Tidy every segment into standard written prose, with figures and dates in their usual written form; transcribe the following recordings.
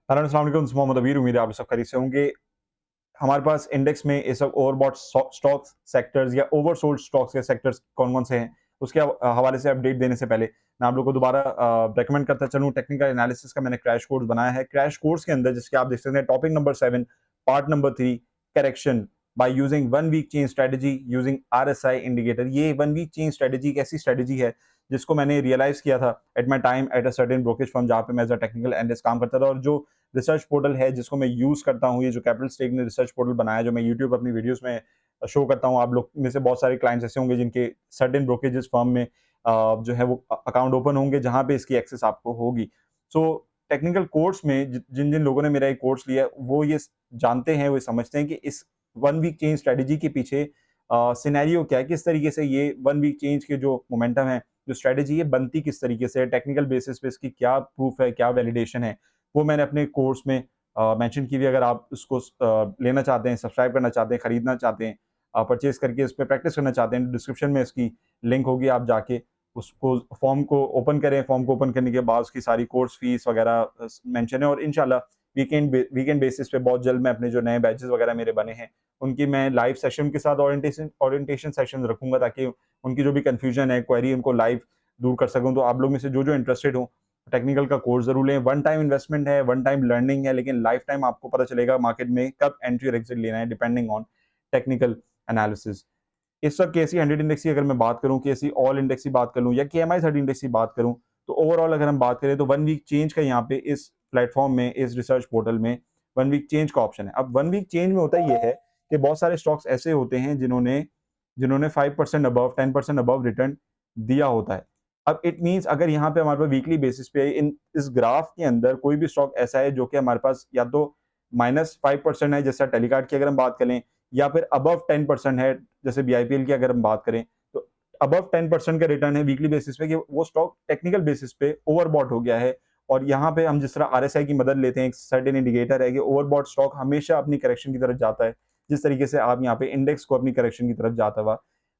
Hello अस्सलाम वालेकुम, मोहम्मद अबीर। उम्मीद है आप सब खैरियत से होंगे। हमारे पास इंडेक्स में ये सब ओवरबॉट स्टॉक्स सेक्टर्स या ओवरसोल्ड स्टॉक्स के सेक्टर्स कौन-कौन से हैं, उसके हवाले से अपडेट देने से पहले मैं आप लोगों को दोबारा रिकमेंड करता चलूँ, टेक्निकल एनालिसिस का मैंने क्रैश कोर्स बनाया है। क्रैश कोर्स के अंदर जिसके आप देख सकते हैं topic number 7 part number 3 correction by using 1 week chain strategy using RSI indicator. ये 1 वीक चेन स्ट्रेटजी एक ऐसी स्ट्रेटजी है जिसको मैंने रियलाइज़ किया था at my time at a certain brokerage firm, जहाँ पे मैं एज़ अ टेक्निकल एनालिस्ट काम करता था। और जो रिसर्च पोर्टल है जिसको मैं यूज़ करता हूँ, ये जो कैपिटल स्टेक ने रिसर्च पोर्टल बनाया, जो मैं यूट्यूब अपनी वीडियोज़ में शो करता हूँ। आप लोग में से बहुत सारे क्लाइंट्स ऐसे होंगे जिनके सर्टेन ब्रोकरेजेस फर्म में जो है वो अकाउंट ओपन होंगे, जहाँ पे इसकी एक्सेस आपको होगी। सो टेक्निकल कोर्स में जिन जिन लोगों ने मेरा एक कोर्स लिया है, वो ये जानते हैं, वो समझते हैं कि इस 1 वीक चेंज स्ट्रेटजी के पीछे सिनेरियो क्या है, किस तरीके से ये 1 वीक चेंज के जो मोमेंटम है, जो स्ट्रेटजी है, बनती किस तरीके से है, टेक्निकल बेसिस पे इसकी क्या प्रूफ है, क्या वैलिडेशन है, वो मैंने अपने कोर्स में मेंशन की हुई है। अगर आप उसको लेना चाहते हैं, सब्सक्राइब करना चाहते हैं, खरीदना चाहते हैं, परचेज़ करके इस पे प्रैक्टिस करना चाहते हैं, डिस्क्रिप्शन में इसकी लिंक होगी, आप जाके उसको फॉर्म को ओपन करें। फॉर्म को ओपन करने के बाद उसकी सारी कोर्स फीस वगैरह मेंशन है। और इंशाल्लाह वीकेंड बेसिस पे बहुत जल्द मैं अपने जो नए बैचेज़ वगैरह मेरे बने हैं, उनकी मैं लाइव सेशन के साथ ओरिएंटेशन सेशन रखूँगा, ताकि उनकी जो भी कन्फ्यूजन है, क्वेरी, उनको लाइव दूर कर सकूँ। तो आप लोग में से जो इंटरेस्टेड हो, टेक्निकल का कोर्स ज़रूर लें। वन टाइम इन्वेस्टमेंट है, वन टाइम लर्निंग है, लेकिन लाइफ टाइम आपको पता चलेगा मार्केट में कब एंट्री और एग्जिट लेना है, डिपेंडिंग ऑन टेक्निकल एनालिसिस। इस वक्त केएसई 100 इंडेक्स की अगर मैं बात करूं, केएसई ऑल इंडेक्स की बात करूं या केएमआई 30 इंडेक्स की बात करूं, तो ओवरऑल अगर हम बात करें तो 1 वीक चेंज का यहाँ पे इस प्लेटफॉर्म में, इस रिसर्च पोर्टल में 1 वीक चेंज का ऑप्शन है। अब 1 वीक चेंज में होता ये है कि बहुत सारे स्टॉक्स ऐसे होते हैं जिन्होंने जिन्होंने 5% अबव, 10% अबव रिटर्न दिया होता है। अब इट मीन्स अगर यहाँ पे हमारे पास वीकली बेसिस पे इस ग्राफ के अंदर कोई भी स्टॉक ऐसा है जो कि हमारे पास या तो -5% है, जैसे टेलीकार्ड की अगर हम बात करें, या फिर अबव 10% है, जैसे बीआईपीएल की अगर हम बात करें, तो अबव 10% का रिटर्न है वीकली बेसिस पे, कि वो स्टॉक टेक्निकल बेसिस पे ओवरबॉट हो गया है। और यहाँ पे हम जिस तरह आरएसआई की मदद लेते हैं, एक सर्टेन इंडिकेटर है कि ओवरबॉट स्टॉक हमेशा अपनी करेक्शन की तरफ जाता है। जिस तरीके से आप यहाँ पे इंडेक्स को अपनी करेक्शन की तरफ जाता हुआ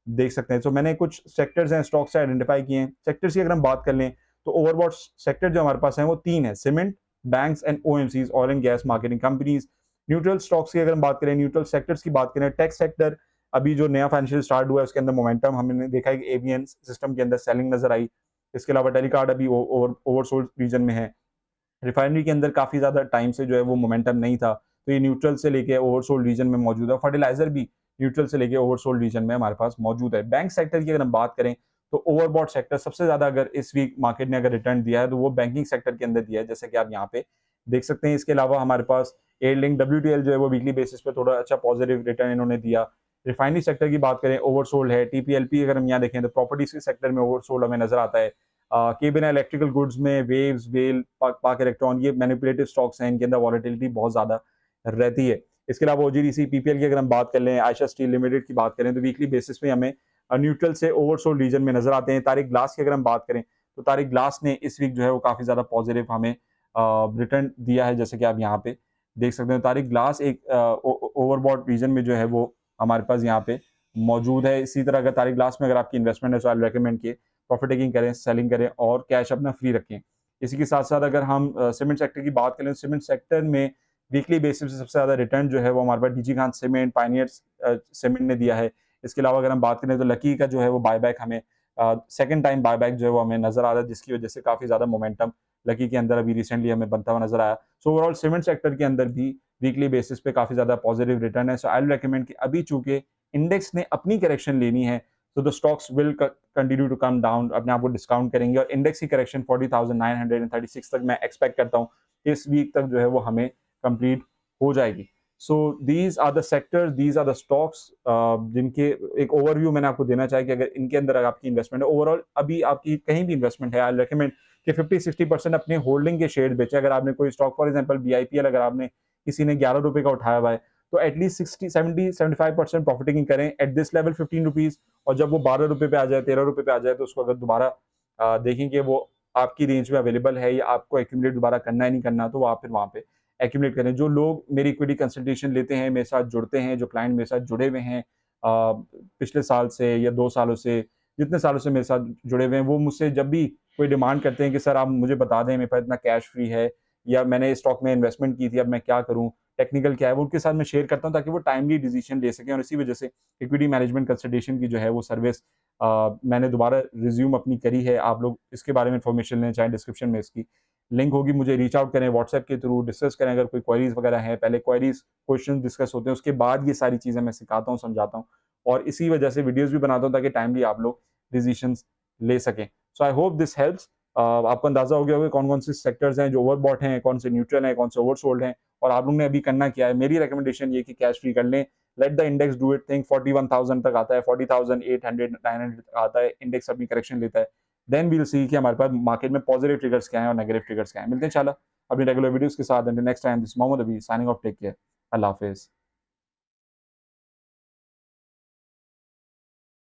देख सकते हैं। तो मैंने कुछ सेक्टर्स हैं, स्टॉक्स से आइडेंटिफाई किए हैं। सेक्टर्स की अगर हम बात कर लें, तो ओवरबॉट सेक्टर जो हमारे पास है वो 3 है: cement, banks and OMCs, oil and gas marketing companies. Neutral stocks की अगर हम बात करें, न्यूट्रल सेक्टर्स की बात करें, टेक सेक्टर अभी जो नया फाइनेंशियल स्टार्ट हुआ है उसके अंदर मोमेंटम हमने देखा है कि एवीएन सिस्टम के अंदर सेलिंग नजर आई। इसके अलावा टेलीकार्ड अभी ओवरसोल्ड रीजन में है। रिफाइनरी के अंदर काफ़ी ज़्यादा टाइम से जो है वो मोमेंटम नहीं था, तो ये न्यूट्रल से लेके ओवरसोल्ड रीजन में मौजूद है। फर्टिलाइज़र भी न्यूट्रल से लेके ओवरसोल्ड रीजन में हमारे पास मौजूद है। बैंक सेक्टर की अगर हम बात करें, तो ओवरबॉट सेक्टर सबसे ज़्यादा अगर इस वीक मार्केट ने अगर रिटर्न दिया है, तो वो बैंकिंग सेक्टर के अंदर दिया है, जैसे कि आप यहाँ पे देख सकते हैं। इसके अलावा हमारे पास एयरलिंक डब्ल्यूटीएल जो है वो वीकली बेसिस पे थोड़ा अच्छा पॉजिटिव रिटर्न इन्होंने दिया। रिफाइनरी सेक्टर की बात करें, ओवरसोल्ड है। टीपीएलपी अगर हम यहाँ देखें, तो प्रॉपर्टीज के सेक्टर में ओवरसोल्ड हमें नजर आता है। केबिन इलेक्ट्रिकल गुड्स में वेव्स, वेल, पाक इलेक्ट्रॉन, ये मैनिपुलेटिव स्टॉक्स हैं, इनके अंदर वॉलेटिलिटी बहुत ज़्यादा रहती है। इसके अलावा ओजीडीसी, पीपीएल की अगर हम बात कर लें, आयशा स्टील लिमिटेड की बात करें, तो वीकली बेसिस पे हमें न्यूट्रल से ओवरसोल्ड रीजन में नजर आते हैं। तारिक ग्लास की अगर हम बात करें, तो तारिक ग्लास ने इस वीक जो है वो काफ़ी ज़्यादा पॉजिटिव हमें रिटर्न दिया है, जैसे कि आप यहाँ पे देख सकते हैं। तारिक ग्लास एक ओवरबॉट रीजन में जो है वो हमारे पास यहाँ पे मौजूद है। इसी तरह अगर तारिक ग्लास में अगर आपकी इन्वेस्टमेंट है, तो आई रिकमेंड किए प्रॉफिट टेकिंग करें, सेलिंग करें और कैश अपना फ्री रखें। इसी के साथ-साथ अगर हम सीमेंट सेक्टर की बात करें, तो सीमेंट सेक्टर में वीकली बेसिस पे सबसे ज़्यादा रिटर्न जो है वो हमारे पास DG Khan cement, Pioneers cement ने दिया है। इसके अलावा अगर हम बात करें, तो लकी का जो है वो बायबैक हमें सेकंड टाइम बायबैक जो है वो हमें नज़र आ रहा है, जिसकी वजह से काफ़ी ज़्यादा मोमेंटम लकी के अंदर अभी रिसेंटली हमें बनता हुआ नज़र आया। सो ओवरऑल सीमेंट सेक्टर के अंदर भी वीकली बेसिस पे काफ़ी ज़्यादा पॉजिटिव रिटर्न है। सो आई विल रिकमेंड कि अभी चूँकि इंडेक्स ने अपनी करेक्शन लेनी है, तो the stocks will continue to come down, अपने आप को डिस्काउंट करेंगे और इंडेक्स की करेक्शन 40,936 तक मैं एक्सपेक्ट करता हूँ। इस वीक तक जो है वो हमें कंप्लीट हो जाएगी। So these are the sectors, these are the stocks जिनके एक ओवरव्यू मैंने आपको देना चाहिए कि अगर इनके अंदर अगर आपकी इन्वेस्टमेंट है, ओवरऑल अभी आपकी कहीं भी इन्वेस्टमेंट है, आई रिकमेंड कि 50-60% अपने होल्डिंग के शेयर बेचें। अगर आपने कोई स्टॉक, फॉर एग्जांपल बीआईपीएल, अगर आपने किसी ने ₹11 का उठाया हुआ है, तो एटलीस्ट 60-70-75% प्रॉफिट टेकिंग करें एट दिस लेवल ₹15। और जब वो ₹12 पे आ जाए, ₹13 पे आ जाए, तो उसको अगर दोबारा देखें कि वो आपकी रेंज में अवेलेबल है या आपको एक्यूमुलेट दोबारा करना है नहीं करना, तो आप फिर वहाँ पे एक्यूमुलेट करें। जो लोग मेरी इक्विटी कंसल्टेशन लेते हैं, मेरे साथ जुड़ते हैं, जो क्लाइंट मेरे साथ जुड़े हुए हैं पिछले साल से या 2 सालों से, जितने सालों से मेरे साथ जुड़े हुए हैं, वो मुझसे जब भी कोई डिमांड करते हैं कि सर आप मुझे बता दें, मेरे पास इतना कैश फ्री है या मैंने इस स्टॉक में इन्वेस्टमेंट की थी, अब मैं क्या करूँ, टेक्निकल क्या है, वो उनके साथ मैं शेयर करता हूँ ताकि वो टाइमली डिसीजन ले सकें। और इसी वजह से इक्विटी मैनेजमेंट कंसल्टेशन की जो है वो सर्विस मैंने दोबारा रिज्यूम अपनी करी है। आप लोग इसके बारे में इन्फॉर्मेशन लें, चाहे डिस्क्रिप्शन में इसकी लिंक होगी, मुझे रीच आउट करें व्हाट्सएप के थ्रू, डिस्कस करें अगर कोई क्वेरीज वगैरह हैं। पहले क्वेरीज क्वेश्चन डिस्कस होते हैं, उसके बाद ये सारी चीज़ें मैं सिखाता हूँ, समझाता हूँ, और इसी वजह से वीडियोज़ भी बनाता हूँ ताकि टाइमली आप लोग डिसीजंस ले सकें। सो आई होप दिस हेल्प्स। आपको अंदाज़ा हो गया होगा कौन-कौन से सेक्टर्स हैं जो ओवरबॉट हैं, कौन से न्यूट्रल हैं, कौन से ओवरसोल्ड हैं, और आप लोगों ने अभी करना क्या है। मेरी रिकमेंडेशन ये है कि कैश फ्री कर लें, let the index do it thing. 41,000 तक आता है, 40,800 900 तक आता है, इंडेक्स अपनी करेक्शन लेता है। देन वी विल सी कि हमारे पास मार्केट में पॉजिटिव ट्रिगर्स क्या हैं और नेगेटिव ट्रिगर्स क्या हैं। मिलते हैं इंशाल्लाह अपनी रेगुलर वीडियोज़ के साथ। Until next time, this is Mohammad Abi signing off. Take care. अल्लाह हाफ़िज़।